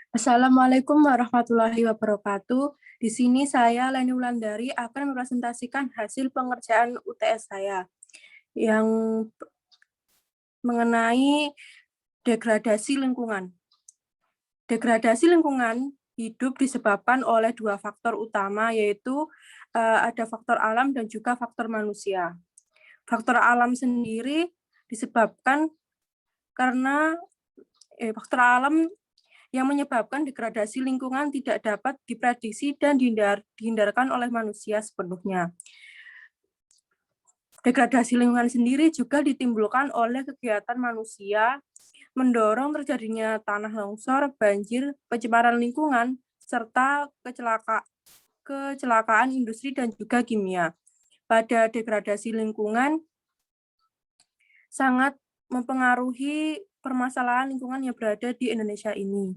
Assalamualaikum warahmatullahi wabarakatuh. Di sini saya, Leni Wulandari, akan mempresentasikan hasil pengerjaan UTS saya yang mengenai degradasi lingkungan. Degradasi lingkungan hidup disebabkan oleh dua faktor utama, yaitu ada faktor alam dan juga faktor manusia. Faktor alam sendiri disebabkan karena faktor alam yang menyebabkan degradasi lingkungan tidak dapat diprediksi dan dihindarkan oleh manusia sepenuhnya. Degradasi lingkungan sendiri juga ditimbulkan oleh kegiatan manusia, mendorong terjadinya tanah longsor, banjir, pencemaran lingkungan, serta kecelakaan industri dan juga kimia. Pada degradasi lingkungan sangat mempengaruhi permasalahan lingkungan yang berada di Indonesia ini.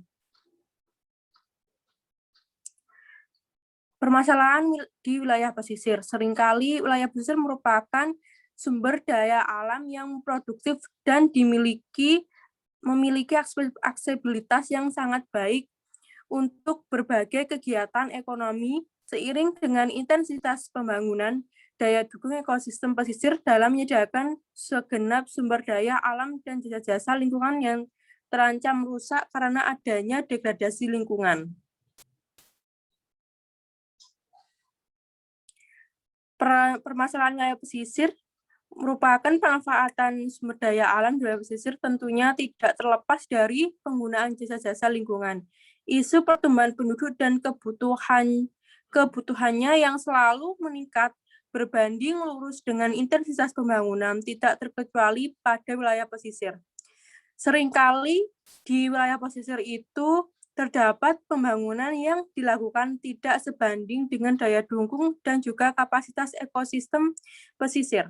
Permasalahan di wilayah pesisir. Seringkali wilayah pesisir merupakan sumber daya alam yang produktif dan memiliki aksesibilitas yang sangat baik untuk berbagai kegiatan ekonomi seiring dengan intensitas pembangunan daya dukung ekosistem pesisir dalam menyediakan segenap sumber daya alam dan jasa-jasa lingkungan yang terancam rusak karena adanya degradasi lingkungan. Permasalahan wilayah pesisir merupakan pemanfaatan sumber daya alam di wilayah pesisir tentunya tidak terlepas dari penggunaan jasa-jasa lingkungan. Isu pertumbuhan penduduk dan kebutuhannya yang selalu meningkat berbanding lurus dengan intensitas pembangunan tidak terkecuali pada wilayah pesisir. Seringkali di wilayah pesisir itu terdapat pembangunan yang dilakukan tidak sebanding dengan daya dukung dan juga kapasitas ekosistem pesisir,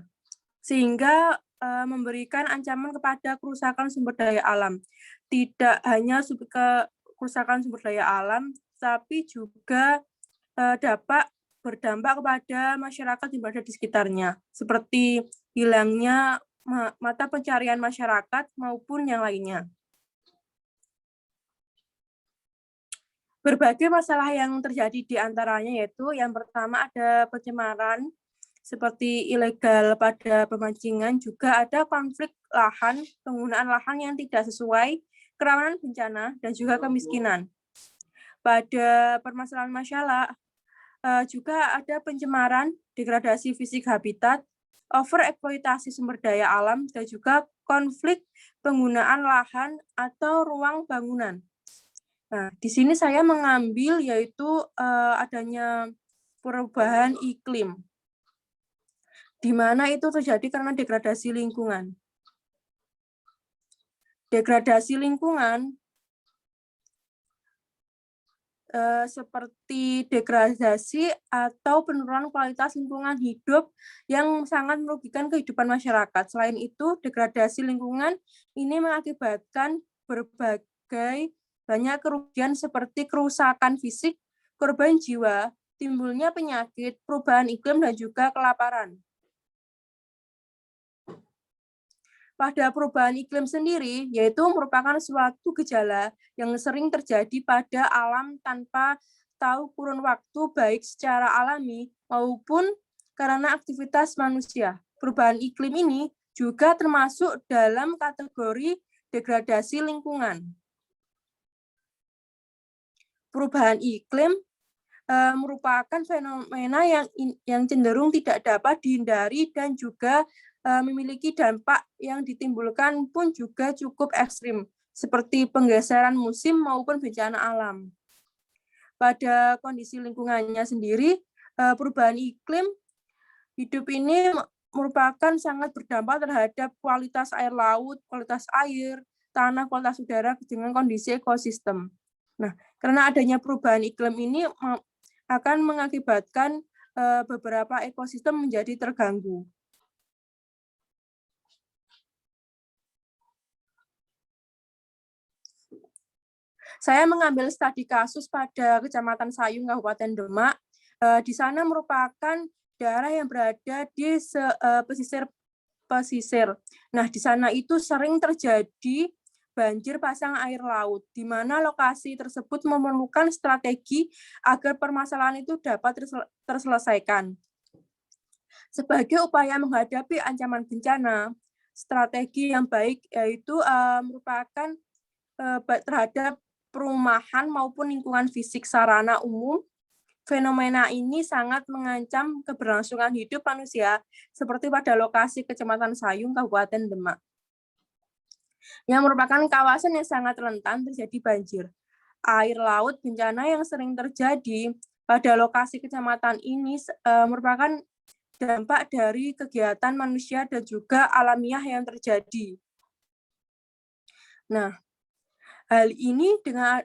sehingga memberikan ancaman kepada kerusakan sumber daya alam. Tidak hanya kerusakan sumber daya alam, tapi juga dapat berdampak kepada masyarakat yang berada di sekitarnya, seperti hilangnya mata pencarian masyarakat maupun yang lainnya. Berbagai masalah yang terjadi di antaranya yaitu yang pertama ada pencemaran seperti ilegal pada pemancingan, juga ada konflik lahan, penggunaan lahan yang tidak sesuai, kerawanan bencana, dan juga kemiskinan. Pada permasalahan masalah juga ada pencemaran, degradasi fisik habitat, overeksploitasi sumber daya alam, dan juga konflik penggunaan lahan atau ruang bangunan. Nah, di sini saya mengambil yaitu adanya perubahan iklim, di mana itu terjadi karena degradasi lingkungan. Degradasi lingkungan seperti degradasi atau penurunan kualitas lingkungan hidup yang sangat merugikan kehidupan masyarakat. Selain itu, degradasi lingkungan ini mengakibatkan berbagai banyak kerugian seperti kerusakan fisik, korban jiwa, timbulnya penyakit, perubahan iklim, dan juga kelaparan. Pada perubahan iklim sendiri, yaitu merupakan suatu gejala yang sering terjadi pada alam tanpa tahu kurun waktu baik secara alami maupun karena aktivitas manusia. Perubahan iklim ini juga termasuk dalam kategori degradasi lingkungan. Perubahan iklim merupakan fenomena yang cenderung tidak dapat dihindari dan juga memiliki dampak yang ditimbulkan pun juga cukup ekstrim, seperti penggeseran musim maupun bencana alam. Pada kondisi lingkungannya sendiri, perubahan iklim hidup ini merupakan sangat berdampak terhadap kualitas air laut, kualitas air, tanah, kualitas udara dengan kondisi ekosistem. Nah, karena adanya perubahan iklim ini akan mengakibatkan beberapa ekosistem menjadi terganggu. Saya mengambil studi kasus pada Kecamatan Sayung, Kabupaten Demak. Di sana merupakan daerah yang berada di pesisir. Nah, di sana itu sering terjadi banjir pasang air laut, di mana lokasi tersebut memerlukan strategi agar permasalahan itu dapat terselesaikan. Sebagai upaya menghadapi ancaman bencana, strategi yang baik yaitu merupakan terhadap perumahan maupun lingkungan fisik sarana umum. Fenomena ini sangat mengancam keberlangsungan hidup manusia, seperti pada lokasi Kecamatan Sayung, Kabupaten Demak, yang merupakan kawasan yang sangat rentan terjadi banjir. Air laut bencana yang sering terjadi pada lokasi kecamatan ini merupakan dampak dari kegiatan manusia dan juga alamiah yang terjadi. Nah, hal ini dengan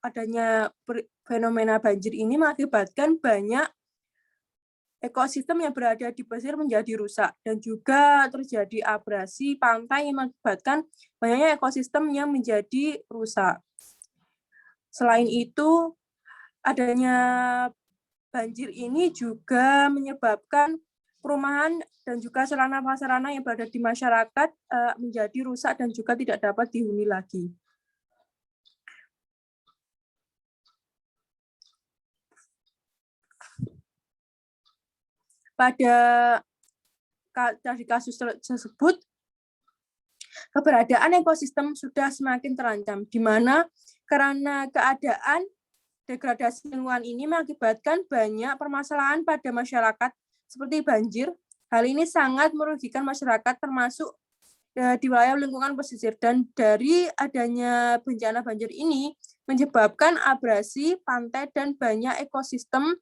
adanya fenomena banjir ini mengakibatkan banyak ekosistem yang berada di pesisir menjadi rusak dan juga terjadi abrasi pantai yang mengakibatkan banyaknya ekosistem yang menjadi rusak. Selain itu, adanya banjir ini juga menyebabkan perumahan dan juga sarana-prasarana yang berada di masyarakat menjadi rusak dan juga tidak dapat dihuni lagi. Dari kasus tersebut, keberadaan ekosistem sudah semakin terancam, di mana karena keadaan degradasi lingkungan ini mengakibatkan banyak permasalahan pada masyarakat seperti banjir. Hal ini sangat merugikan masyarakat termasuk di wilayah lingkungan pesisir, dan dari adanya bencana banjir ini menyebabkan abrasi pantai dan banyak ekosistem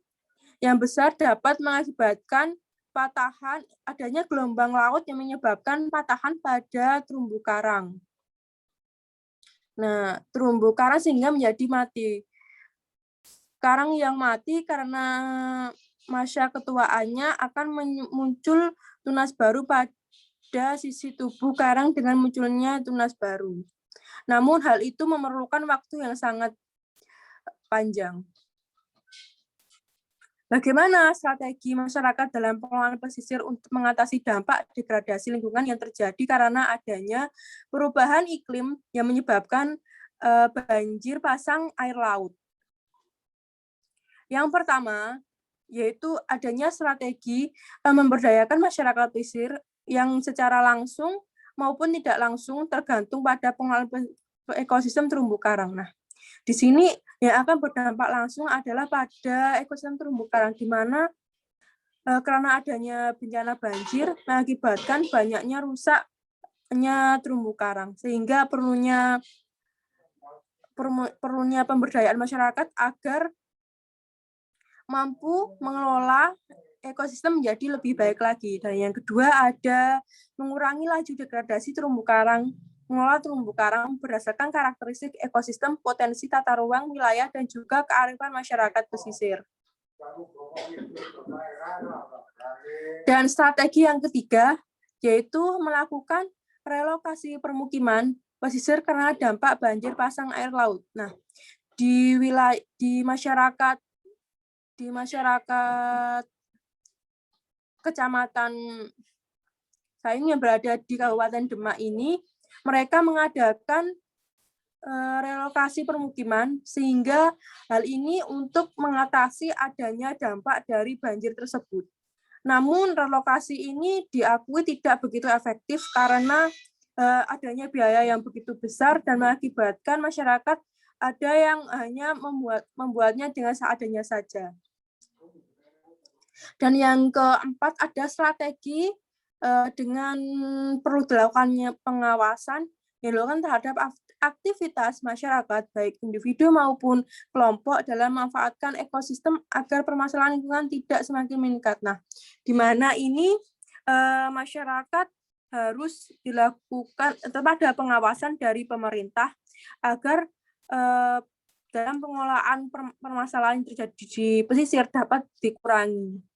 yang besar dapat mengakibatkan adanya gelombang laut yang menyebabkan patahan pada terumbu karang. Nah, terumbu karang sehingga menjadi mati. Karang yang mati karena masa ketuaannya akan muncul tunas baru pada sisi tubuh karang dengan munculnya tunas baru. Namun hal itu memerlukan waktu yang sangat panjang. Bagaimana strategi masyarakat dalam pengelolaan pesisir untuk mengatasi dampak degradasi lingkungan yang terjadi karena adanya perubahan iklim yang menyebabkan banjir pasang air laut? Yang pertama, yaitu adanya strategi memberdayakan masyarakat pesisir yang secara langsung maupun tidak langsung tergantung pada pengelolaan ekosistem terumbu karang. Nah, di sini yang akan berdampak langsung adalah pada ekosistem terumbu karang, di mana karena adanya bencana banjir mengakibatkan banyaknya rusaknya terumbu karang, sehingga perlunya pemberdayaan masyarakat agar mampu mengelola ekosistem menjadi lebih baik lagi. Dan yang kedua ada mengurangi laju degradasi terumbu karang. Mengelola terumbu karang berdasarkan karakteristik ekosistem, potensi tata ruang, wilayah, dan juga kearifan masyarakat pesisir. Dan strategi yang ketiga, yaitu melakukan relokasi permukiman pesisir karena dampak banjir pasang air laut. Nah, di masyarakat Kecamatan Sayung yang berada di Kabupaten Demak ini, mereka mengadakan relokasi permukiman, sehingga hal ini untuk mengatasi adanya dampak dari banjir tersebut. Namun relokasi ini diakui tidak begitu efektif karena adanya biaya yang begitu besar dan mengakibatkan masyarakat ada yang hanya membuatnya dengan seadanya saja. Dan yang keempat ada strategi dengan perlu dilakukannya pengawasan yang dilakukan terhadap aktivitas masyarakat, baik individu maupun kelompok dalam memanfaatkan ekosistem agar permasalahan lingkungan tidak semakin meningkat. Nah, di mana ini masyarakat harus dilakukan ada pengawasan dari pemerintah agar dalam pengelolaan permasalahan yang terjadi di pesisir dapat dikurangi.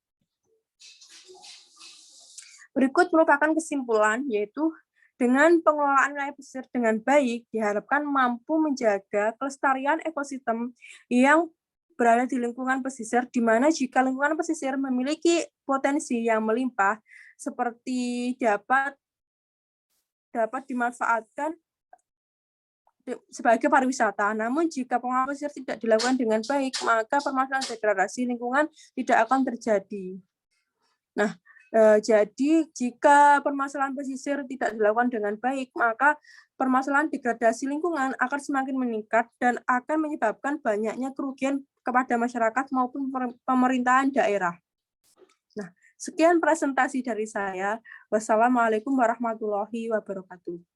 Berikut merupakan kesimpulan, yaitu dengan pengelolaan wilayah pesisir dengan baik diharapkan mampu menjaga kelestarian ekosistem yang berada di lingkungan pesisir, di mana jika lingkungan pesisir memiliki potensi yang melimpah seperti dapat dimanfaatkan sebagai pariwisata. Namun jika pengelolaan pesisir tidak dilakukan dengan baik, maka permasalahan degradasi lingkungan tidak akan terjadi. Nah, jadi jika permasalahan pesisir tidak dilakukan dengan baik, maka permasalahan degradasi lingkungan akan semakin meningkat dan akan menyebabkan banyaknya kerugian kepada masyarakat maupun pemerintahan daerah. Nah, sekian presentasi dari saya. Wassalamualaikum warahmatullahi wabarakatuh.